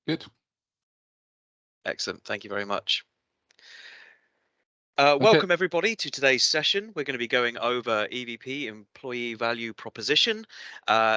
Good. Excellent. Thank you very much. Okay. Welcome everybody to today's session. We're going to be going over EVP, Employee Value Proposition.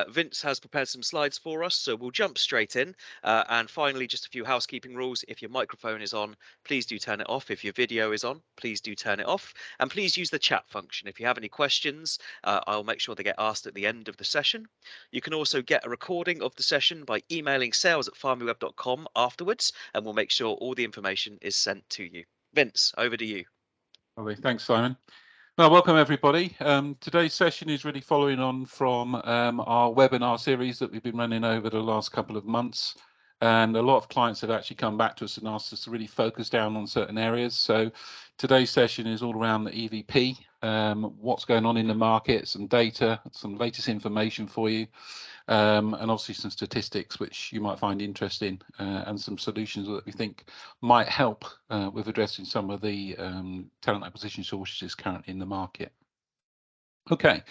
Vince has prepared some slides for us, so we'll jump straight in. And finally, just a few housekeeping rules. If your microphone is on, please do turn it off. If your video is on, please do turn it off. And please use the chat function. If you have any questions, I'll make sure they get asked at the end of the session. You can also get a recording of the session by emailing sales@PharmiWeb.com afterwards, and we'll make sure all the information is sent to you. Vince, over to you. Lovely. Thanks, Simon. Well, welcome everybody. Today's session is really following on from our webinar series that we've been running over the last couple of months. And a lot of clients have actually come back to us and asked us to really focus down on certain areas. So today's session is all around the EVP, what's going on in the market, some data, some latest information for you, and obviously some statistics which you might find interesting, and some solutions that we think might help with addressing some of the talent acquisition shortages currently in the market. Okay,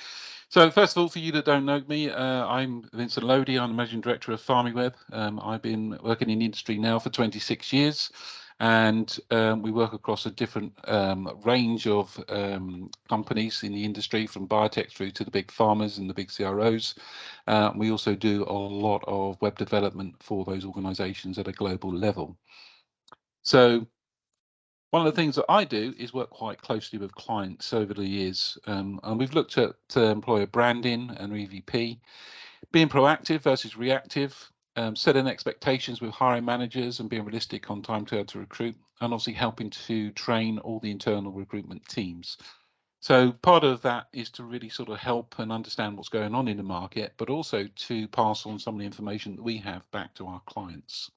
so first of all, for you that don't know me, I'm Vincent Lodi. I'm the Managing Director of PharmiWeb. I've been working in the industry now for 26 years, and we work across a different range of companies in the industry, from biotech through to the big pharmas and the big CROs. We also do a lot of web development for those organizations at a global level. So one of the things that I do is work quite closely with clients over the years, and we've looked at employer branding and EVP, being proactive versus reactive, setting expectations with hiring managers and being realistic on time to recruit, and obviously helping to train all the internal recruitment teams. So part of that is to really sort of help and understand what's going on in the market, but also to pass on some of the information that we have back to our clients.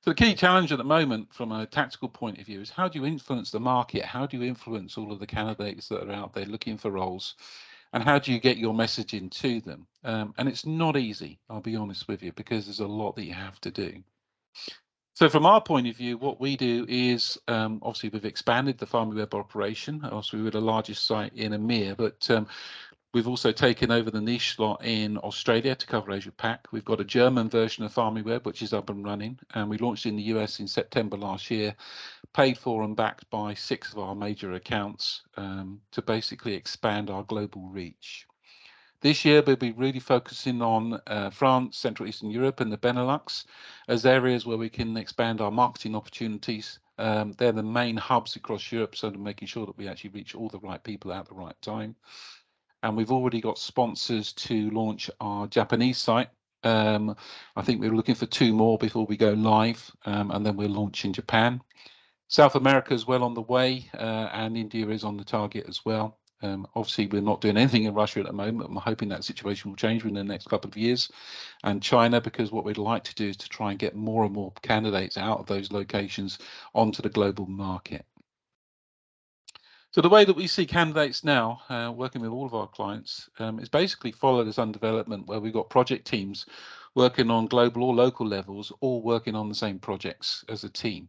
So the key challenge at the moment from a tactical point of view is, how do you influence the market? How do you influence all of the candidates that are out there looking for roles? And how do you get your messaging to them? And it's not easy, I'll be honest with you, because there's a lot that you have to do. So from our point of view, what we do is, obviously we've expanded the PharmiWeb operation. Obviously we're the largest site in EMEA, but we've also taken over the niche slot in Australia to cover Asia Pac. We've got a German version of PharmiWeb, which is up and running, and we launched in the US in September last year, paid for and backed by 6 of our major accounts, to basically expand our global reach. This year, we'll be really focusing on France, Central Eastern Europe, and the Benelux as areas where we can expand our marketing opportunities. They're the main hubs across Europe, so making sure that we actually reach all the right people at the right time. And we've already got sponsors to launch our Japanese site. I think we're looking for 2 more before we go live, and then we'll launch in Japan. South America is well on the way, and India is on the target as well. Obviously, we're not doing anything in Russia at the moment. I'm hoping that situation will change within the next couple of years. And China, because what we'd like to do is to try and get more and more candidates out of those locations onto the global market. So the way that we see candidates now, working with all of our clients, is basically follow this undevelopment, where we've got project teams working on global or local levels, all working on the same projects as a team.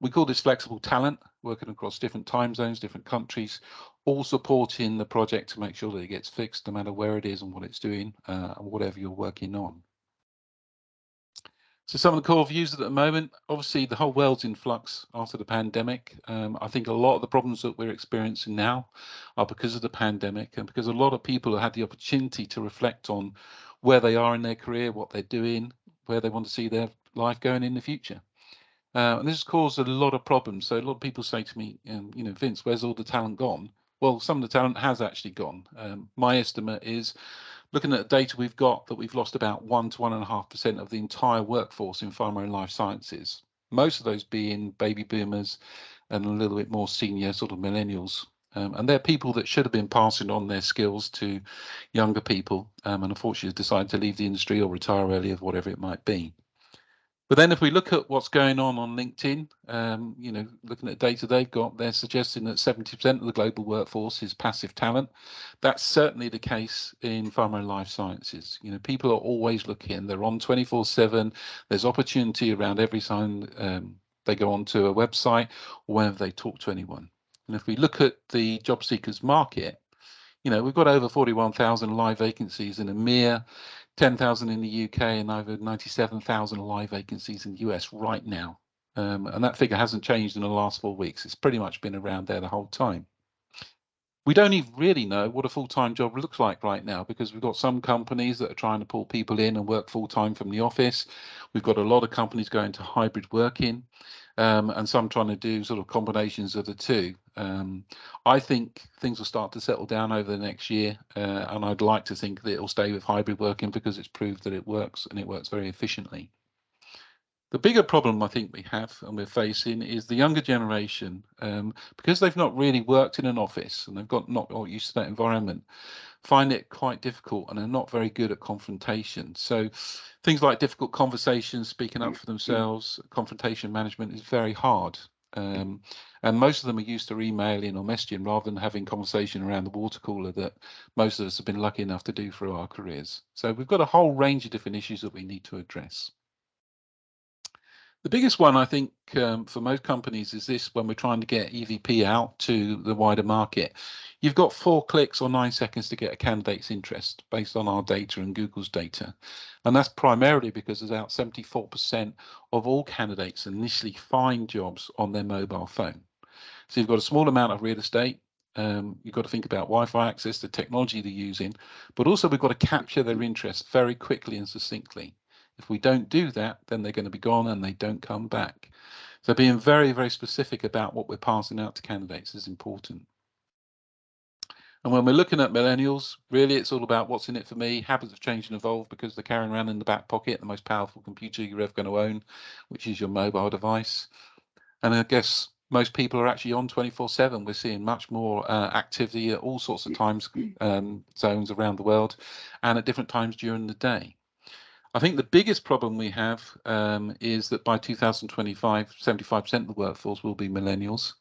We call this flexible talent, working across different time zones, different countries, all supporting the project to make sure that it gets fixed no matter where it is and what it's doing, and whatever you're working on. So some of the core views at the moment, obviously the whole world's in flux after the pandemic. I think a lot of the problems that we're experiencing now are because of the pandemic, and because a lot of people have had the opportunity to reflect on where they are in their career, what they're doing, where they want to see their life going in the future. And this has caused a lot of problems. So a lot of people say to me, you know, Vince, where's all the talent gone? Well, some of the talent has actually gone. My estimate is, looking at the data we've got, that we've lost about 1 to 1.5% of the entire workforce in pharma and life sciences. Most of those being baby boomers and a little bit more senior sort of millennials. And they're people that should have been passing on their skills to younger people, and unfortunately decided to leave the industry or retire early, or whatever it might be. But then if we look at what's going on LinkedIn, you know, looking at the data they've got, they're suggesting that 70% of the global workforce is passive talent. That's certainly the case in pharma and life sciences. You know, people are always looking, they're on 24/7. There's opportunity around every time they go onto a website or whenever they talk to anyone. And if we look at the job seekers market, you know, we've got over 41,000 live vacancies in EMEA, 10,000 in the UK, and over 97,000 live vacancies in the US right now. And that figure hasn't changed in the last 4 weeks. It's pretty much been around there the whole time. We don't even really know what a full-time job looks like right now, because we've got some companies that are trying to pull people in and work full-time from the office. We've got a lot of companies going to hybrid working, and some trying to do sort of combinations of the two. I think things will start to settle down over the next year, and I'd like to think that it'll stay with hybrid working because it's proved that it works, and it works very efficiently. The bigger problem I think we have and we're facing is the younger generation, because they've not really worked in an office and they've got not got used to that environment, find it quite difficult and are not very good at confrontation. So things like difficult conversations, speaking up for themselves, confrontation management is very hard. And most of them are used to emailing or messaging rather than having conversation around the water cooler that most of us have been lucky enough to do through our careers. So we've got a whole range of different issues that we need to address. The biggest one, I think, for most companies is this: when we're trying to get EVP out to the wider market, you've got 4 clicks or 9 seconds to get a candidate's interest based on our data and Google's data. And that's primarily because about 74% of all candidates initially find jobs on their mobile phone. So you've got a small amount of real estate. You've got to think about Wi-Fi access, the technology they're using, but also we've got to capture their interest very quickly and succinctly. If we don't do that, then they're going to be gone and they don't come back. So being very, very specific about what we're passing out to candidates is important. And when we're looking at millennials, really it's all about what's in it for me. Habits have changed and evolved because they're carrying around in the back pocket the most powerful computer you're ever going to own, which is your mobile device. And I guess most people are actually on 24/7. We're seeing much more activity at all sorts of times zones around the world and at different times during the day. I think the biggest problem we have is that by 2025, 75% of the workforce will be millennials.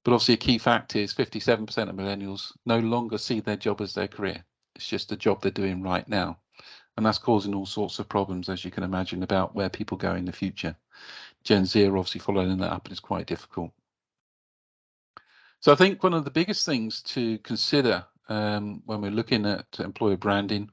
But obviously a key fact is 57% of millennials no longer see their job as their career. It's just a job they're doing right now. And that's causing all sorts of problems, as you can imagine, about where people go in the future. Gen Z are obviously following that up, and it's quite difficult. So I think one of the biggest things to consider when we're looking at employer branding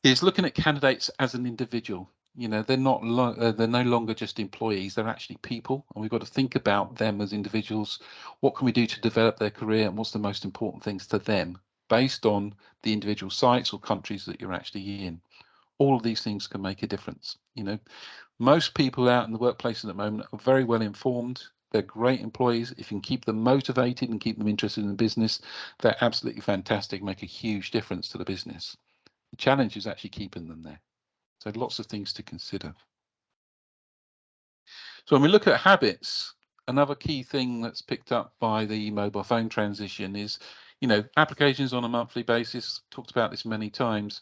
is looking at candidates as an individual. You know, they're no longer just employees, they're actually people, and we've got to think about them as individuals. What can we do to develop their career, and what's the most important things to them based on the individual sites or countries that you're actually in. All of these things can make a difference. You know, most people out in the workplace at the moment are very well informed. They're great employees. If you can keep them motivated and keep them interested in the business, they're absolutely fantastic, make a huge difference to the business. The challenge is actually keeping them there. So lots of things to consider. So when we look at habits, another key thing that's picked up by the mobile phone transition is, you know, applications on a monthly basis. Talked about this many times.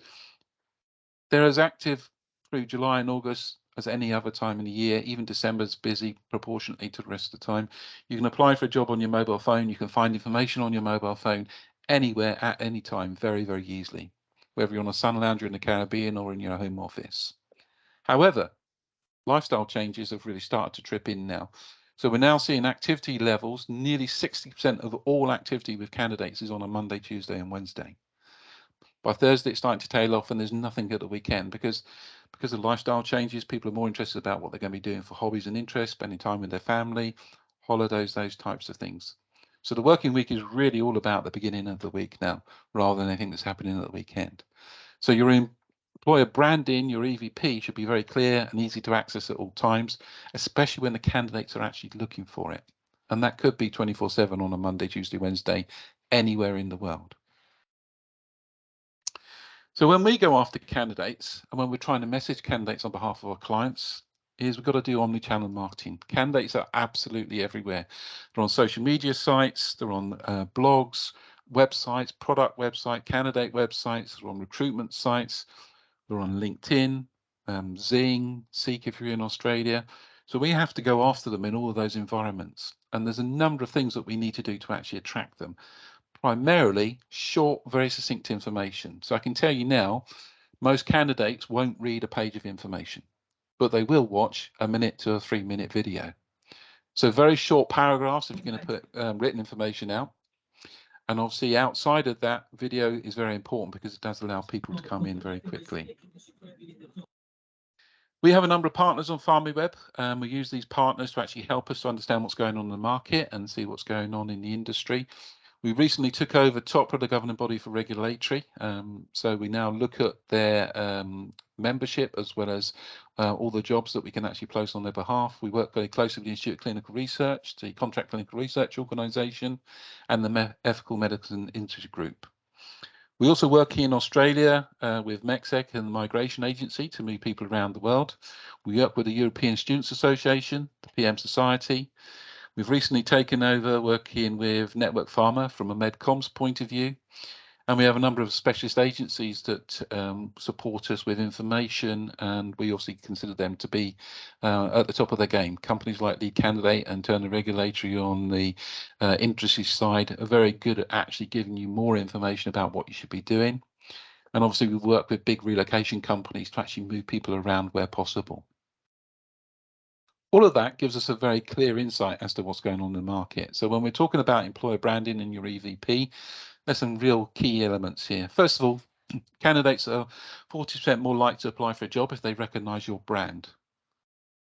They're as active through July and August as any other time in the year. Even December's busy proportionately to the rest of the time. You can apply for a job on your mobile phone. You can find information on your mobile phone anywhere at any time very, very easily, whether you're on a sun lounger in the Caribbean or in your home office. However, lifestyle changes have really started to trip in now. So we're now seeing activity levels, nearly 60% of all activity with candidates is on a Monday, Tuesday and Wednesday. By Thursday, it's starting to tail off and there's nothing at the weekend because of lifestyle changes. People are more interested about what they're going to be doing for hobbies and interests, spending time with their family, holidays, those types of things. So the working week is really all about the beginning of the week now, rather than anything that's happening at the weekend. So your employer branding, your EVP, should be very clear and easy to access at all times, especially when the candidates are actually looking for it. And that could be 24/7 on a Monday, Tuesday, Wednesday, anywhere in the world. So when we go after candidates and when we're trying to message candidates on behalf of our clients, is we've got to do omni-channel marketing. Candidates are absolutely everywhere. They're on social media sites, they're on blogs, websites, product website, candidate websites, they're on recruitment sites, they're on LinkedIn, Zing, Seek if you're in Australia. So we have to go after them in all of those environments. And there's a number of things that we need to do to actually attract them. Primarily short, very succinct information. So I can tell you now, most candidates won't read a page of information, but they will watch a 1 to a 3-minute video. So very short paragraphs if you're going to put written information out. And obviously outside of that, video is very important because it does allow people to come in very quickly. We have a number of partners on PharmiWeb, and we use these partners to actually help us to understand what's going on in the market and see what's going on in the industry. We recently took over TOPRA, the governing body for regulatory, so we now look at their membership as well as all the jobs that we can actually post on their behalf. We work very closely with the Institute of Clinical Research, the Contract Clinical Research Organisation, and the Ethical Medicine Institute Group. We also work in Australia with MEXEC and the Migration Agency to move people around the world. We work with the European Students Association, the PM Society. We've recently taken over working with Network Pharma from a MedComs point of view. And we have a number of specialist agencies that support us with information, and we also consider them to be at the top of their game. Companies like Lead Candidate and Turner Regulatory on the industry side are very good at actually giving you more information about what you should be doing. And obviously we work with big relocation companies to actually move people around where possible. All of that gives us a very clear insight as to what's going on in the market. So when we're talking about employer branding in your EVP, there's some real key elements here. First of all, candidates are 40% more likely to apply for a job if they recognize your brand.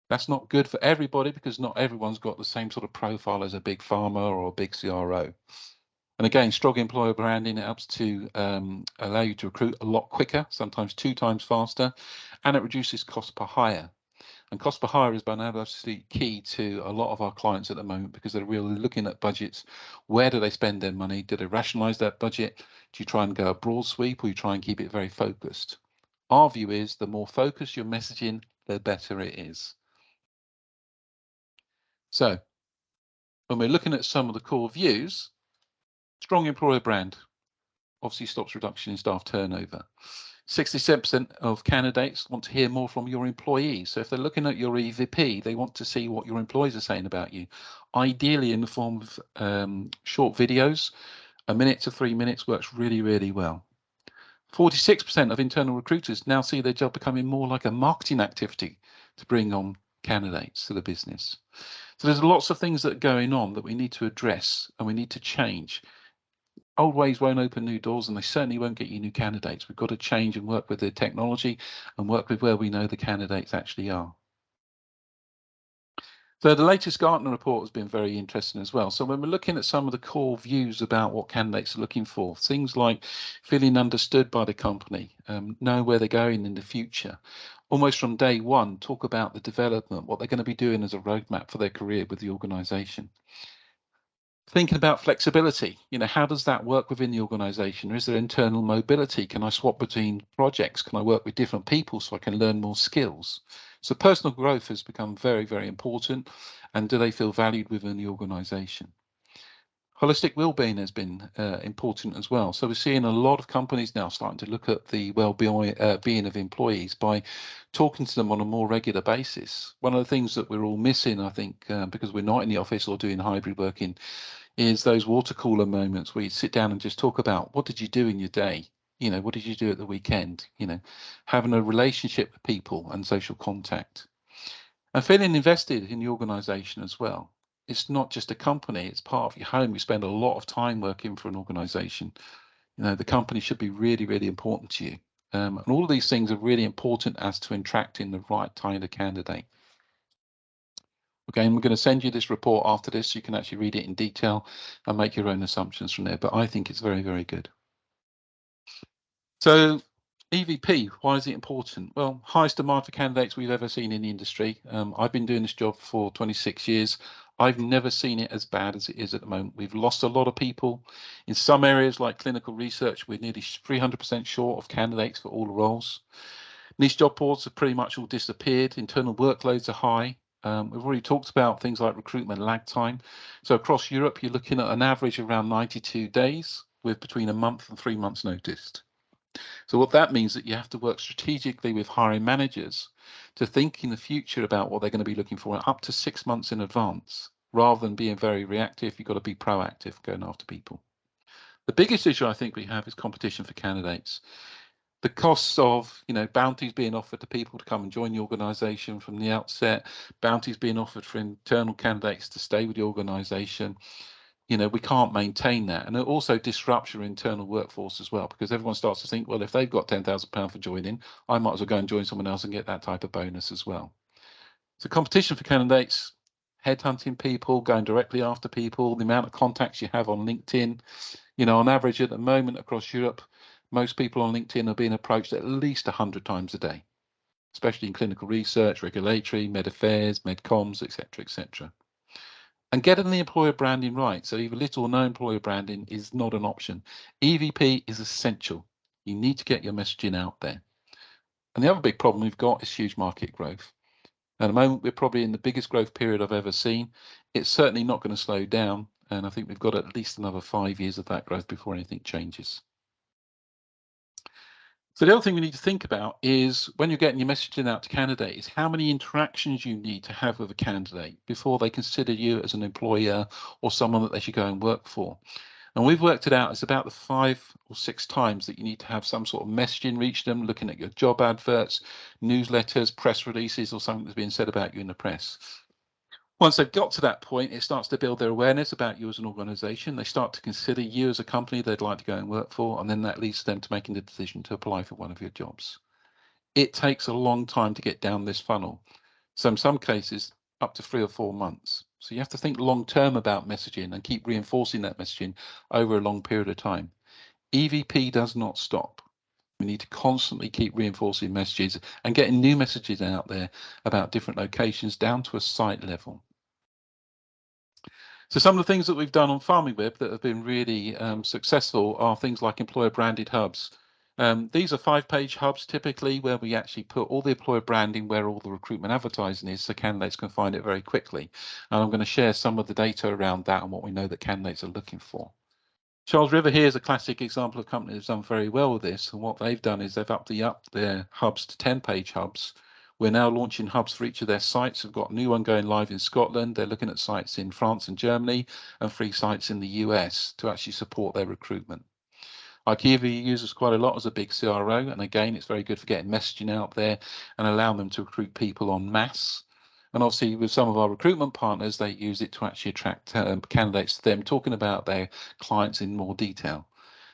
That's not good for everybody because not everyone's got the same sort of profile as a big pharma or a big CRO. And again, strong employer branding helps to allow you to recruit a lot quicker, sometimes 2 times faster, and it reduces cost per hire. And cost per hire is absolutely key to a lot of our clients at the moment because they're really looking at budgets. Where do they spend their money? Do they rationalize that budget? Do you try and go a broad sweep, or you try and keep it very focused? Our view is the more focused your messaging, the better it is. So when we're looking at some of the core views, strong employer brand obviously stops reduction in staff turnover. 67% of candidates want to hear more from your employees. So if they're looking at your EVP, they want to see what your employees are saying about you, ideally in the form of short videos. 1 minute to 3 minutes works really, really well. 46% of internal recruiters now see their job becoming more like a marketing activity to bring on candidates to the business. So there's lots of things that are going on that we need to address and we need to change. Old ways won't open new doors, and they certainly won't get you new candidates. We've got to change and work with the technology and work with where we know the candidates actually are. So the latest Gartner report has been very interesting as well. So when we're looking at some of the core views about what candidates are looking for, things like feeling understood by the company, know where they're going in the future, almost from day one, talk about the development, what they're going to be doing as a roadmap for their career with the organization. Thinking about flexibility, how does that work within the organization? Is there internal mobility? Can I swap between projects? Can I work with different people so I can learn more skills? So personal growth has become very, very important. And do they feel valued within the organization? Holistic well-being has been important as well. So we're seeing a lot of companies now starting to look at the well-being of employees by talking to them on a more regular basis. One of the things that we're all missing, I think, because we're not in the office or doing hybrid working, is those water cooler moments where you sit down and just talk about what did you do in your day? What did you do at the weekend? Having a relationship with people and social contact. And feeling invested in the organization as well. It's not just a company, it's part of your home. You spend a lot of time working for an organization. The company should be really, really important to you. And all of these things are really important as to attracting the right kind of candidate. Okay, and we're going to send you this report after this so you can actually read it in detail and make your own assumptions from there. But I think it's very, very good. So EVP, why is it important? Well, highest demand for candidates we've ever seen in the industry. I've been doing this job for 26 years. I've never seen it as bad as it is at the moment. We've lost a lot of people. In some areas like clinical research, we're nearly 300% short of candidates for all the roles. Niche job boards have pretty much all disappeared. Internal workloads are high. We've already talked about things like recruitment lag time. So across Europe, you're looking at an average of around 92 days with between a month and 3 months notice. So what that means that you have to work strategically with hiring managers to think in the future about what they're going to be looking for up to 6 months in advance. Rather than being very reactive, you've got to be proactive going after people. The biggest issue I think we have is competition for candidates. The costs of bounties being offered to people to come and join the organisation from the outset, bounties being offered for internal candidates to stay with the organisation. we can't maintain that. And it also disrupts your internal workforce as well, because everyone starts to think, well, if they've got £10,000 for joining, I might as well go and join someone else and get that type of bonus as well. So competition for candidates, headhunting people, going directly after people, the amount of contacts you have on LinkedIn. On average at the moment across Europe, most people on LinkedIn are being approached at least 100 times a day, especially in clinical research, regulatory, med affairs, med comms, etc., etc. And getting the employer branding right, so either little or no employer branding is not an option. EVP is essential. You need to get your messaging out there. And the other big problem we've got is huge market growth. At the moment, we're probably in the biggest growth period I've ever seen. It's certainly not going to slow down, and I think we've got at least another 5 years of that growth before anything changes. So the other thing we need to think about is when you're getting your messaging out to candidates, how many interactions you need to have with a candidate before they consider you as an employer or someone that they should go and work for. And we've worked it out, it's about the 5 or 6 times that you need to have some sort of messaging reach them, looking at your job adverts, newsletters, press releases, or something that's being said about you in the press. Once they've got to that point, it starts to build their awareness about you as an organization. They start to consider you as a company they'd like to go and work for, and then that leads them to making the decision to apply for one of your jobs. It takes a long time to get down this funnel. So in some cases, up to 3 or 4 months. So you have to think long term about messaging and keep reinforcing that messaging over a long period of time. EVP does not stop. We need to constantly keep reinforcing messages and getting new messages out there about different locations down to a site level. So some of the things that we've done on PharmiWeb that have been really successful are things like employer branded hubs. These are 5-page hubs typically where we actually put all the employer branding where all the recruitment advertising is so candidates can find it very quickly. And I'm going to share some of the data around that and what we know that candidates are looking for. Charles River here is a classic example of a company that's done very well with this. And what they've done is they've upped their hubs to 10-page hubs. We're now launching hubs for each of their sites. We've got a new one going live in Scotland. They're looking at sites in France and Germany and 3 sites in the US to actually support their recruitment. IKEA uses quite a lot as a big CRO. And again, it's very good for getting messaging out there and allowing them to recruit people en masse. And obviously with some of our recruitment partners, they use it to actually attract candidates to them, talking about their clients in more detail.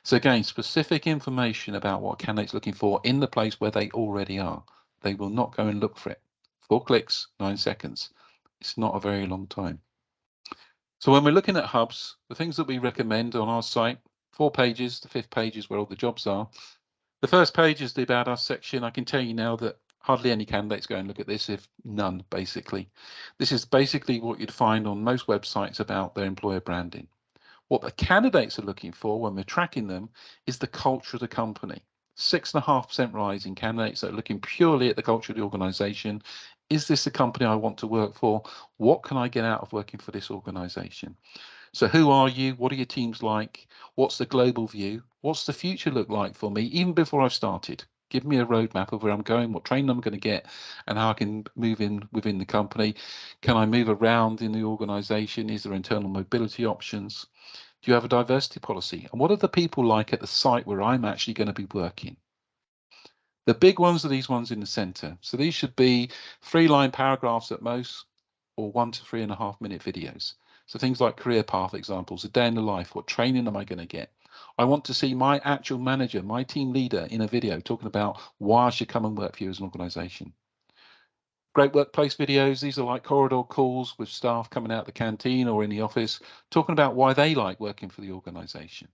So again, specific information about what candidates looking for in the place where they already are. They will not go and look for it. 4 clicks, 9 seconds. It's not a very long time. So when we're looking at hubs, the things that we recommend on our site, 4 pages, the 5th page is where all the jobs are. The first page is the About Us section. I can tell you now that hardly any candidates go and look at this, if none, basically. This is basically what you'd find on most websites about their employer branding. What the candidates are looking for when we're tracking them is the culture of the company. 6.5% rise in candidates that are looking purely at the culture of the organization. Is this the company I want to work for? What can I get out of working for this organization? So who are you? What are your teams like? What's the global view? What's the future look like for me, even before I've started? Give me a roadmap of where I'm going, what training I'm going to get, and how I can move in within the company. Can I move around in the organization? Is there internal mobility options? Do you have a diversity policy? And what are the people like at the site where I'm actually going to be working? The big ones are these ones in the center. So these should be 3-line paragraphs at most, or 1 to 3.5 minute videos. So things like career path examples, a day in the life, what training am I going to get? I want to see my actual manager, my team leader in a video talking about why I should come and work for you as an organization. Great workplace videos. These are like corridor calls with staff coming out the canteen or in the office, talking about why they like working for the organization.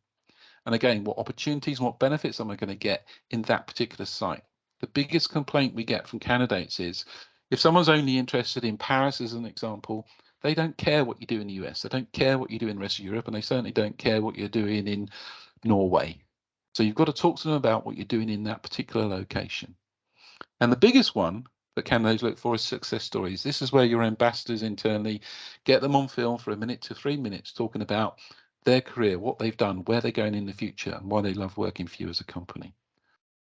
And again, what opportunities and what benefits am I going to get in that particular site? The biggest complaint we get from candidates is if someone's only interested in Paris as an example, they don't care what you do in the US. They don't care what you do in the rest of Europe, and they certainly don't care what you're doing in Norway. So you've got to talk to them about what you're doing in that particular location. And the biggest one that candidates look for is success stories. This is where your ambassadors internally get them on film for 1 minute to 3 minutes talking about their career, what they've done, where they're going in the future, and why they love working for you as a company.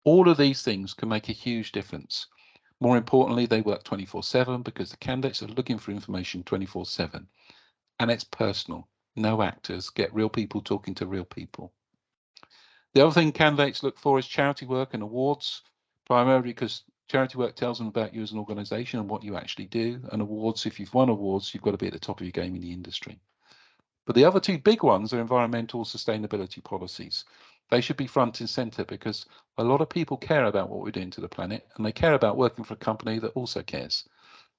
All of these things can make a huge difference. More importantly, they work 24/7 because the candidates are looking for information 24/7. And it's personal. No actors. Get real people talking to real people. The other thing candidates look for is charity work and awards, primarily because charity work tells them about you as an organization and what you actually do. And awards, if you've won awards, you've got to be at the top of your game in the industry. But the other two big ones are environmental sustainability policies. They should be front and center because a lot of people care about what we're doing to the planet, and they care about working for a company that also cares.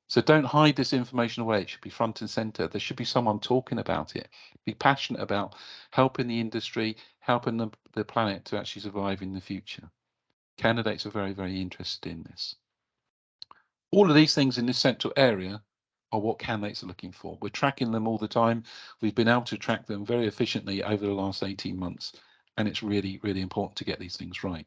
So don't hide this information away. It should be front and center. There should be someone talking about it. Be passionate about helping the industry, helping the planet to actually survive in the future. Candidates are very, very interested in this. All of these things in this central area are what candidates are looking for. We're tracking them all the time. We've been able to track them very efficiently over the last 18 months, and it's really, really important to get these things right.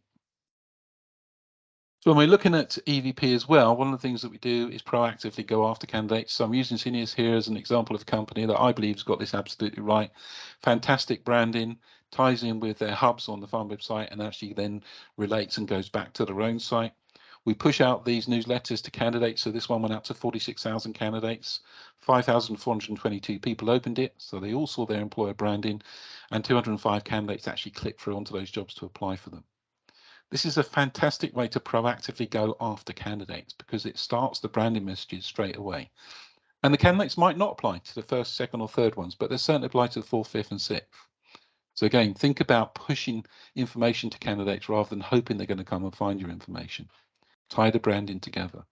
So when we're looking at EVP as well, one of the things that we do is proactively go after candidates. So I'm using Cineas here as an example of a company that I believe has got this absolutely right. Fantastic branding, ties in with their hubs on the PharmiWeb site and actually then relates and goes back to their own site. We push out these newsletters to candidates. So this one went out to 46,000 candidates, 5,422 people opened it. So they all saw their employer branding, and 205 candidates actually clicked through onto those jobs to apply for them. This is a fantastic way to proactively go after candidates because it starts the branding messages straight away. And the candidates might not apply to the first, second, or third ones, but they certainly apply to the fourth, fifth, and sixth. So again, think about pushing information to candidates rather than hoping they're going to come and find your information. Tie the branding together.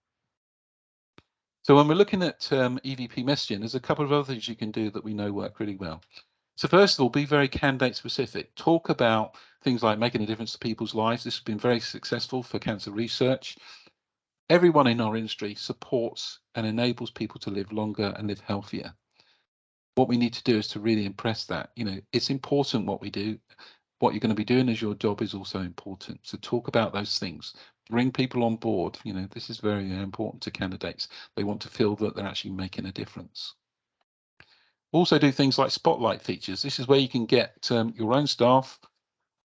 So when we're looking at EVP messaging, there's a couple of other things you can do that we know work really well. So first of all, be very candidate specific. Talk about things like making a difference to people's lives. This has been very successful for cancer research. Everyone in our industry supports and enables people to live longer and live healthier. What we need to do is to really impress that. You know, it's important what we do. What you're going to be doing as your job is also important. So talk about those things. Bring people on board. You know, this is very important to candidates. They want to feel that they're actually making a difference. Also do things like spotlight features. This is where you can get your own staff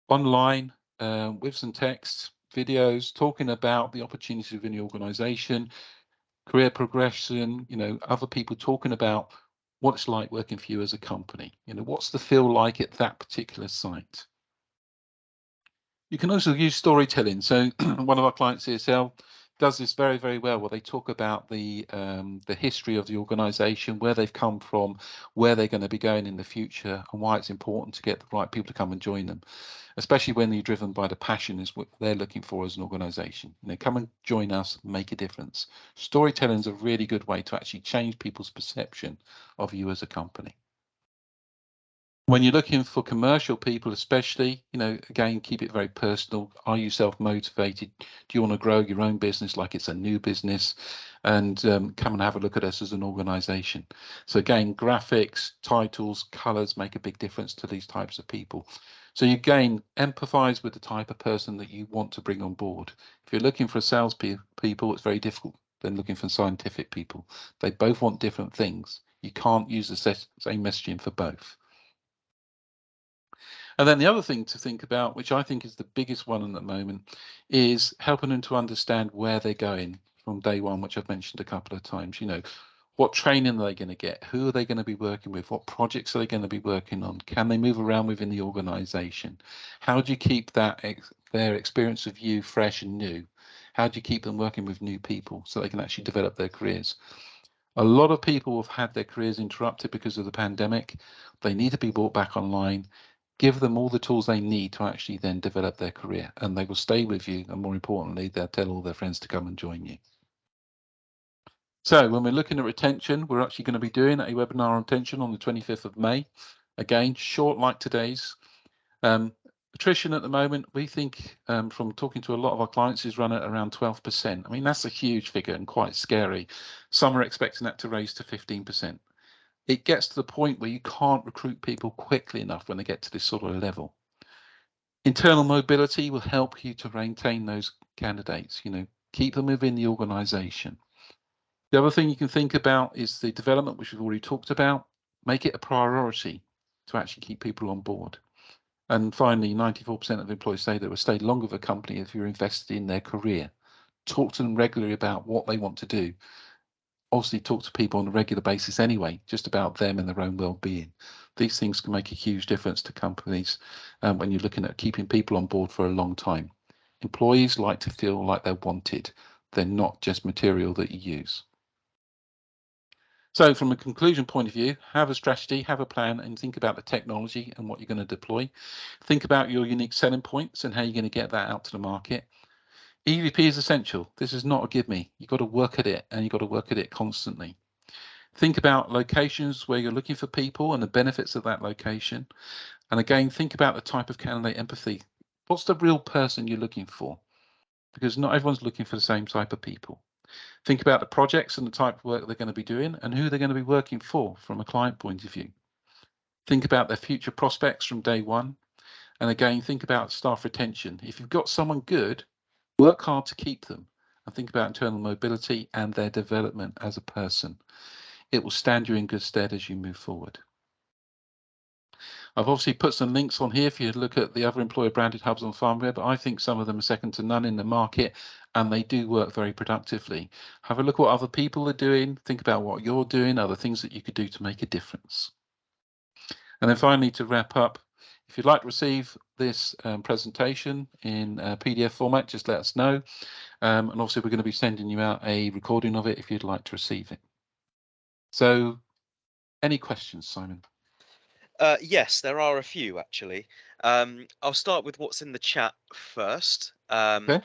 online with some text, videos, talking about the opportunities within the organization, career progression, you know, other people talking about what it's like working for you as a company. You know, what's the feel like at that particular site? You can also use storytelling. So one of our clients, CSL, does this very, very well, where they talk about the history of the organization, where they've come from, where they're going to be going in the future, and why it's important to get the right people to come and join them, especially when you're driven by the passion is what they're looking for as an organization. You know, come and join us, make a difference. Storytelling is a really good way to actually change people's perception of you as a company. When you're looking for commercial people, especially, you know, again, keep it very personal. Are you self-motivated? Do you want to grow your own business like it's a new business? And come and have a look at us as an organization. So again, graphics, titles, colors make a big difference to these types of people. So you again empathize with the type of person that you want to bring on board. If you're looking for sales people, it's very difficult than looking for scientific people. They both want different things. You can't use the same messaging for both. And then the other thing to think about, which I think is the biggest one at the moment, is helping them to understand where they're going from day one, which I've mentioned a couple of times. You know, what training are they going to get? Who are they going to be working with? What projects are they going to be working on? Can they move around within the organization? How do you keep that their experience of you fresh and new? How do you keep them working with new people so they can actually develop their careers? A lot of people have had their careers interrupted because of the pandemic. They need to be brought back online. Give them all the tools they need to actually then develop their career, and they will stay with you. And more importantly, they'll tell all their friends to come and join you. So when we're looking at retention, we're actually going to be doing a webinar on retention on the 25th of May. Again, short like today's. Attrition at the moment, we think from talking to a lot of our clients is run at around 12%. I mean, that's a huge figure and quite scary. Some are expecting that to raise to 15%. It gets to the point where you can't recruit people quickly enough when they get to this sort of level. Internal mobility will help you to maintain those candidates, you know, keep them within the organization. The other thing you can think about is the development, which we've already talked about. Make it a priority to actually keep people on board. And finally, 94% of employees say they will stay longer with a company if you're invested in their career. Talk to them regularly about what they want to do. Obviously, talk to people on a regular basis anyway, just about them and their own well-being. These things can make a huge difference to companies when you're looking at keeping people on board for a long time. Employees like to feel like they're wanted. They're not just material that you use. So from a conclusion point of view, have a strategy, have a plan, and think about the technology and what you're going to deploy. Think about your unique selling points and how you're going to get that out to the market. EVP is essential. This is not a give me. You've got to work at it, and you've got to work at it constantly. Think about locations where you're looking for people and the benefits of that location. And again, think about the type of candidate empathy. What's the real person you're looking for? Because not everyone's looking for the same type of people. Think about the projects and the type of work they're going to be doing and who they're going to be working for from a client point of view. Think about their future prospects from day one. And again, think about staff retention. If you've got someone good, work hard to keep them, and think about internal mobility and their development as a person. It will stand you in good stead as you move forward. I've obviously put some links on here for you to look at the other employer branded hubs on PharmiWeb. I think some of them are second to none in the market, and they do work very productively. Have a look at what other people are doing, think about what you're doing, other things that you could do to make a difference. And then finally, to wrap up, if you'd like to receive this presentation in PDF format, just let us know. And obviously, we're going to be sending you out a recording of it if you'd like to receive it. So, any questions, Simon? Yes, there are a few actually. I'll start with what's in the chat first. Okay.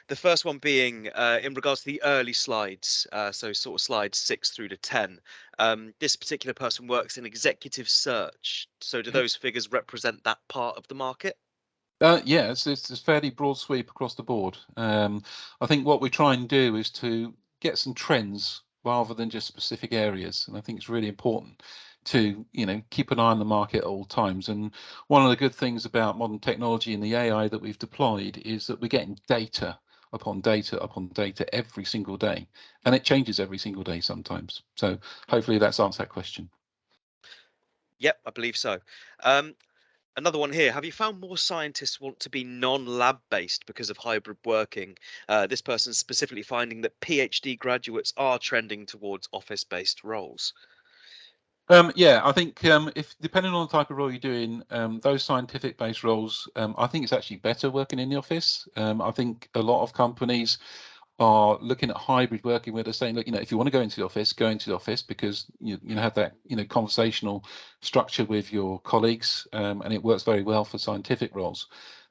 The first one being in regards to the early slides, so sort of slides 6 through to 10. This particular person works in executive search. So do those figures represent that part of the market? Yeah, it's a fairly broad sweep across the board. I think what we try and do is to get some trends rather than just specific areas, and I think it's really important to keep an eye on the market at all times. And one of the good things about modern technology and the AI that we've deployed is that we're getting data upon data upon data every single day, and it changes every single day sometimes. So hopefully that's answered that question. Yep, I believe so. Another one here. Have you found more scientists want to be non-lab based because of hybrid working? This person's specifically finding that PhD graduates are trending towards office-based roles. Yeah, I think if depending on the type of role you're doing, those scientific-based roles, I think it's actually better working in the office. I think a lot of companies are looking at hybrid working where they're saying, look, if you want to go into the office, go into the office because you have that conversational structure with your colleagues, and it works very well for scientific roles,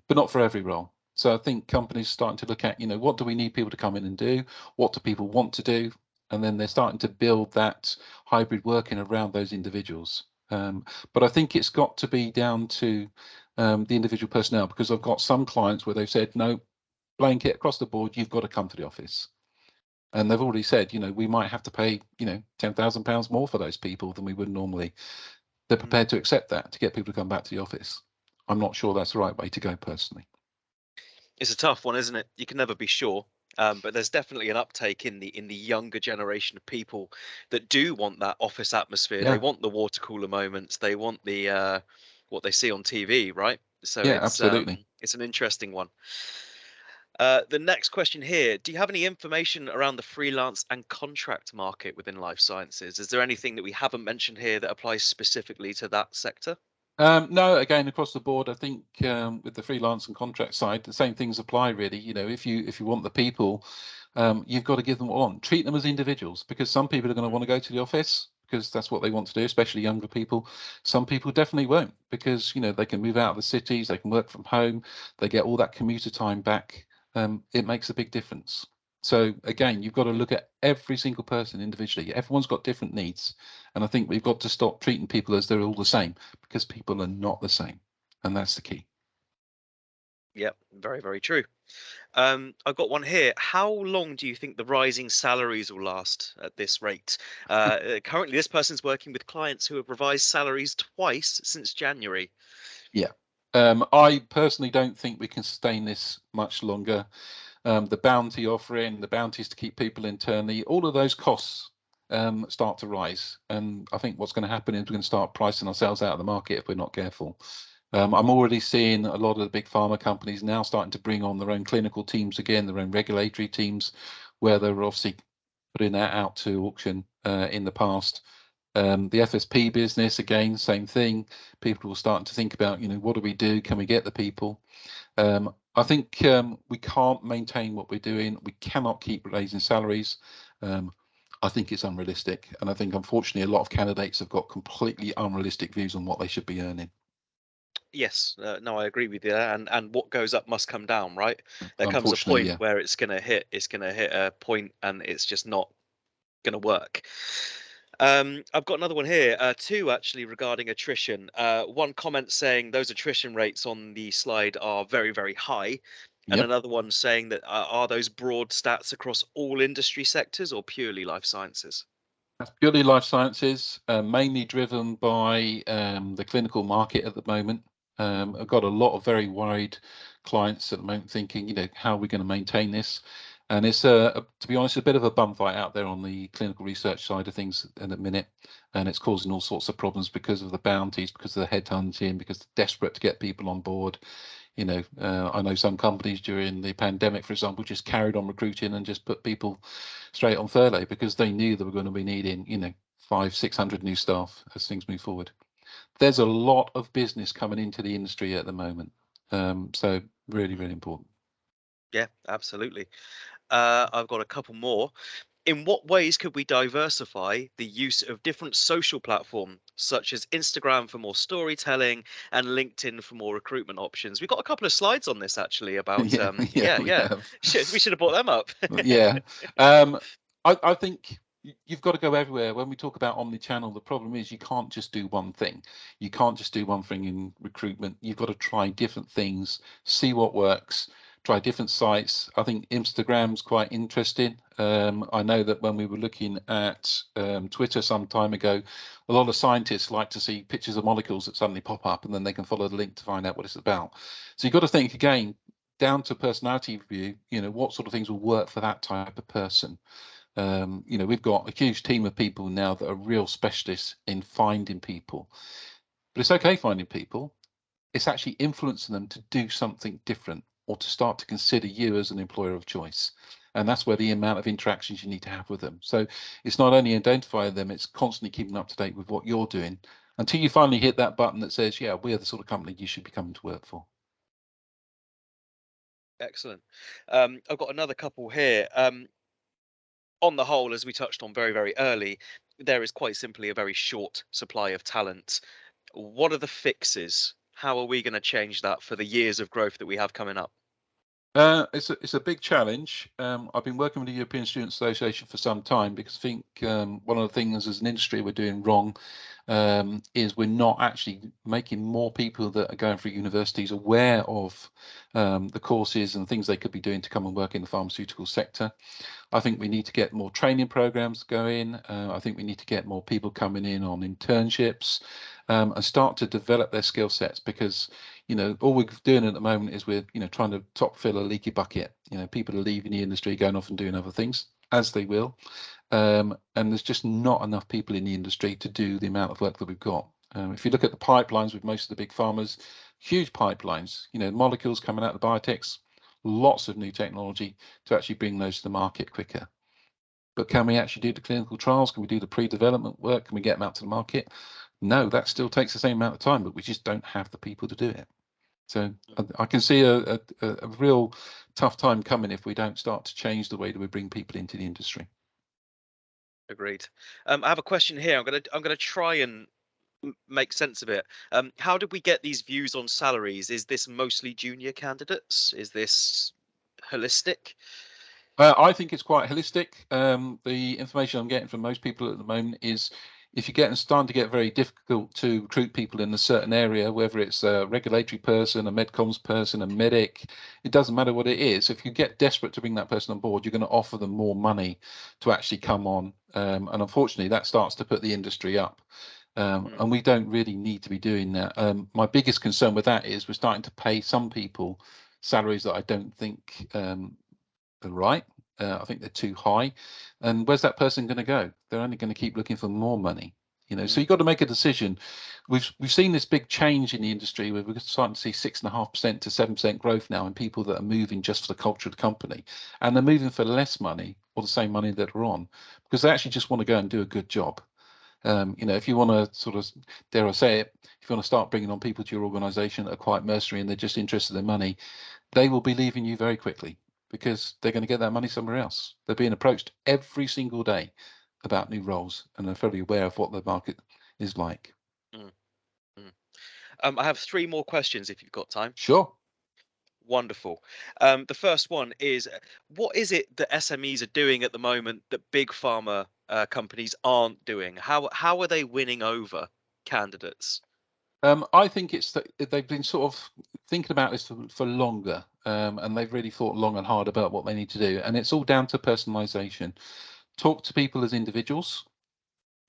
but not for every role. So I think companies are starting to look at, what do we need people to come in and do? What do people want to do? And then they're starting to build that hybrid working around those individuals. But I think it's got to be down to the individual personnel, because I've got some clients where they've said, no, blanket across the board, you've got to come to the office. And they've already said, we might have to pay, £10,000 more for those people than we would normally. They're prepared to accept that to get people to come back to the office. I'm not sure that's the right way to go personally. It's a tough one, isn't it? You can never be sure. But there's definitely an uptake in the younger generation of people that do want that office atmosphere. Yeah. They want the water cooler moments. They want the what they see on TV, right? So Yeah, absolutely. it's an interesting one. The next question here: do you have any information around the freelance and contract market within life sciences? Is there anything that we haven't mentioned here that applies specifically to that sector? No, again, across the board, I think with the freelance and contract side, the same things apply really. If you want the people, you've got to give them what they want. Treat them as individuals, because some people are going to want to go to the office because that's what they want to do, especially younger people. Some people definitely won't, because they can move out of the cities, they can work from home, they get all that commuter time back. It makes a big difference. So again, you've got to look at every single person individually. Everyone's got different needs, and I think we've got to stop treating people as they're all the same, because people are not the same, and that's the key. Yep, very, very true. I've got one here. How long do you think the rising salaries will last at this rate? Currently, this person's working with clients who have revised salaries twice since January. Yeah. I personally don't think we can sustain this much longer. The bounty offering, the bounties to keep people internally, all of those costs start to rise. And I think what's going to happen is we're going to start pricing ourselves out of the market if we're not careful. I'm already seeing a lot of the big pharma companies now starting to bring on their own clinical teams again, their own regulatory teams, where they were obviously putting that out to auction in the past. The FSP business, again, same thing. People will start to think about, what do we do? Can we get the people? I think we can't maintain what we're doing. We cannot keep raising salaries. I think it's unrealistic, and I think unfortunately a lot of candidates have got completely unrealistic views on what they should be earning. Yes, no, I agree with you there. And what goes up must come down, right? There comes a Unfortunately, point yeah. where it's gonna hit a point, and it's just not gonna work. I've got another one here, two actually regarding attrition. One comment saying those attrition rates on the slide are very, very high, and Yep. another one saying that are those broad stats across all industry sectors or purely life sciences? That's purely life sciences, mainly driven by the clinical market at the moment. I've got a lot of very worried clients at the moment thinking, how are we going to maintain this? And it's, to be honest, a bit of a bum fight out there on the clinical research side of things in a minute. And it's causing all sorts of problems because of the bounties, because of the headhunting, because they're desperate to get people on board. I know some companies during the pandemic, for example, just carried on recruiting and just put people straight on furlough because they knew they were going to be needing, 500-600 new staff as things move forward. There's a lot of business coming into the industry at the moment. So really, Mm. really important. Yeah, absolutely. I've got a couple more. In what ways could we diversify the use of different social platforms, such as Instagram for more storytelling and LinkedIn for more recruitment options? We've got a couple of slides on this actually about, Yeah, yeah, yeah, we yeah. have. We should have brought them up. Yeah. Um, I think you've got to go everywhere. When we talk about omni-channel, the problem is you can't just do one thing. You can't just do one thing in recruitment. You've got to try different things, see what works, try different sites. I think Instagram's quite interesting. I know that when we were looking at Twitter some time ago, a lot of scientists like to see pictures of molecules that suddenly pop up and then they can follow the link to find out what it's about. So you've got to think again, down to personality review, what sort of things will work for that type of person. We've got a huge team of people now that are real specialists in finding people. But it's okay finding people. It's actually influencing them to do something different or to start to consider you as an employer of choice. And that's where the amount of interactions you need to have with them. So it's not only identifying them, it's constantly keeping up to date with what you're doing until you finally hit that button that says, yeah, we're the sort of company you should be coming to work for. Excellent. I've got another couple here. On the whole, as we touched on very, very early, there is quite simply a very short supply of talent. What are the fixes? How are we going to change that for the years of growth that we have coming up? It's a big challenge. I've been working with the European Students Association for some time because I think one of the things as an industry we're doing wrong is we're not actually making more people that are going through universities aware of the courses and things they could be doing to come and work in the pharmaceutical sector. I think we need to get more training programs going. I think we need to get more people coming in on internships and start to develop their skill sets because, all we're doing at the moment is we're, trying to top fill a leaky bucket. People are leaving the industry, going off and doing other things, as they will. And there's just not enough people in the industry to do the amount of work that we've got. If you look at the pipelines with most of the big pharmas, huge pipelines, molecules coming out of the biotechs, lots of new technology to actually bring those to the market quicker. But can we actually do the clinical trials? Can we do the pre-development work? Can we get them out to the market? No, that still takes the same amount of time, but we just don't have the people to do it. So I can see a real tough time coming if we don't start to change the way that we bring people into the industry. Agreed. I have a question here. I'm gonna try and make sense of it. How did we get these views on salaries? Is this mostly junior candidates? Is this holistic? I think it's quite holistic. The information I'm getting from most people at the moment is if you're starting to get very difficult to recruit people in a certain area, whether it's a regulatory person, a medcoms person, a medic, it doesn't matter what it is. If you get desperate to bring that person on board, you're going to offer them more money to actually come on. And unfortunately, that starts to put the industry up. Mm, And we don't really need to be doing that. My biggest concern with that is we're starting to pay some people salaries that I don't think right. I think they're too high. And where's that person going to go? They're only going to keep looking for more money. So mm, you've got to make a decision. We've seen this big change in the industry where we're starting to see 6.5% to 7% growth now in people that are moving just for the culture of the company, and they're moving for less money or the same money that are on because they actually just want to go and do a good job. If you want to sort of, dare I say it, if you want to start bringing on people to your organisation that are quite mercenary and they're just interested in money, they will be leaving you very quickly because they're going to get that money somewhere else. They're being approached every single day about new roles and are fairly aware of what the market is like. Mm, mm. I have three more questions if you've got time. Sure. Wonderful. The first one is, what is it that SMEs are doing at the moment that big pharma companies aren't doing? How are they winning over candidates? I think it's that they've been sort of thinking about this for longer, and they've really thought long and hard about what they need to do. And it's all down to personalization. Talk to people as individuals,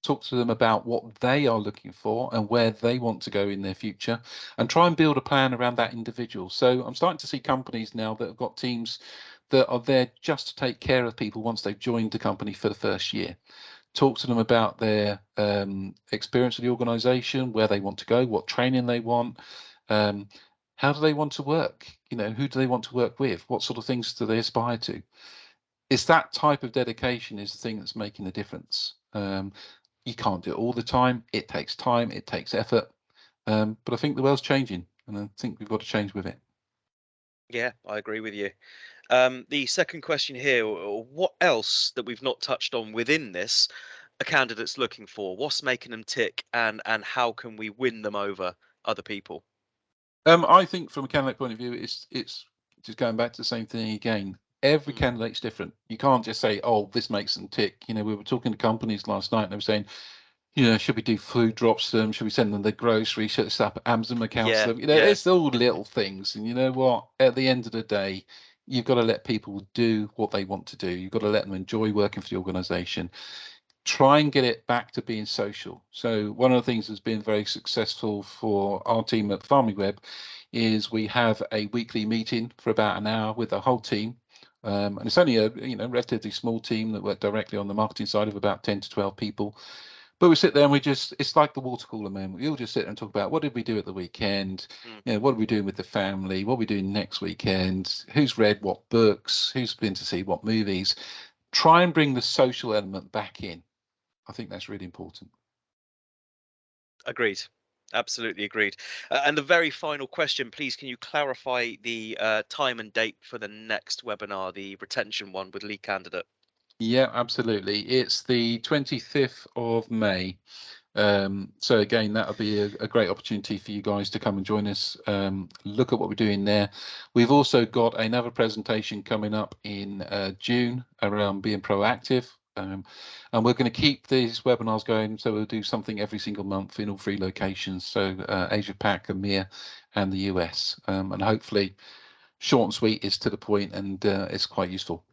talk to them about what they are looking for and where they want to go in their future, and try and build a plan around that individual. So I'm starting to see companies now that have got teams that are there just to take care of people once they've joined the company for the first year. Talk to them about their experience of the organization, where they want to go, what training they want, um, how do they want to work, who do they want to work with, what sort of things do they aspire to. It's that type of dedication is the thing that's making the difference. You can't do it all the time, it takes effort, but I think the world's changing and I think we've got to change with it. Yeah, I agree with you. The second question here, what else that we've not touched on within this are candidates looking for? What's making them tick, and how can we win them over other people? I think from a candidate point of view, it's just going back to the same thing again. Every Mm, candidate's different. You can't just say, "Oh, this makes them tick." We were talking to companies last night, and they were saying, should we do food drops to them? Should we send them the groceries? Should we set up Amazon accounts to yeah, them? yeah, It's all little things. And you know what? At the end of the day, you've got to let people do what they want to do. You've got to let them enjoy working for the organization. Try and get it back to being social. So one of the things that's been very successful for our team at PharmiWeb is we have a weekly meeting for about an hour with the whole team. And it's only a relatively small team that work directly on the marketing side of about 10 to 12 people. But we sit there and it's like the water cooler moment. We all just sit there and talk about what did we do at the weekend? mm, What are we doing with the family? What are we doing next weekend? Who's read what books? Who's been to see what movies? Try and bring the social element back in. I think that's really important. agreed. Absolutely agreed. And the very final question, please, can you clarify the time and date for the next webinar, the retention one with lead candidate? Yeah, absolutely. It's the 25th of May. So again, that'll be a great opportunity for you guys to come and join us, look at what we're doing there. We've also got another presentation coming up in June around being proactive. And we're going to keep these webinars going, so we'll do something every single month in all three locations, so Asia Pac, EMEA, and the US. And hopefully short and sweet is to the point and it's quite useful.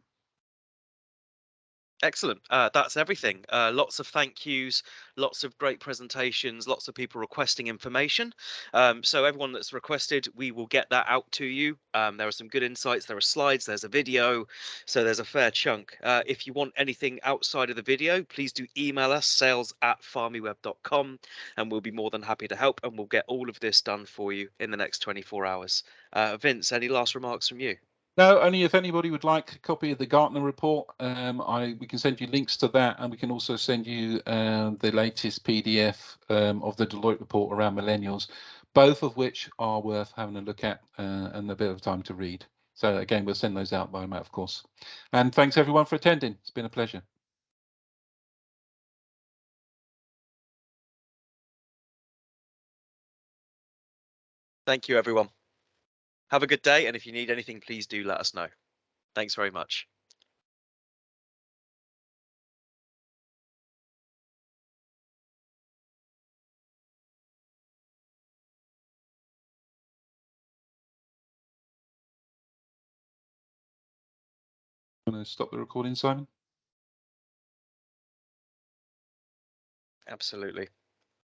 Excellent. That's everything. Lots of thank yous, lots of great presentations, lots of people requesting information. So everyone that's requested, we will get that out to you. There are some good insights. There are slides. There's a video. So there's a fair chunk. If you want anything outside of the video, please do email us, sales@PharmiWeb.com, and we'll be more than happy to help. And we'll get all of this done for you in the next 24 hours. Vince, any last remarks from you? No, only if anybody would like a copy of the Gartner report, we can send you links to that, and we can also send you the latest PDF of the Deloitte report around millennials, both of which are worth having a look at and a bit of time to read. So again, we'll send those out by mail, of course. And thanks everyone for attending. It's been a pleasure. Thank you, everyone. Have a good day. And if you need anything, please do let us know. Thanks very much. Want to stop the recording, Simon? Absolutely.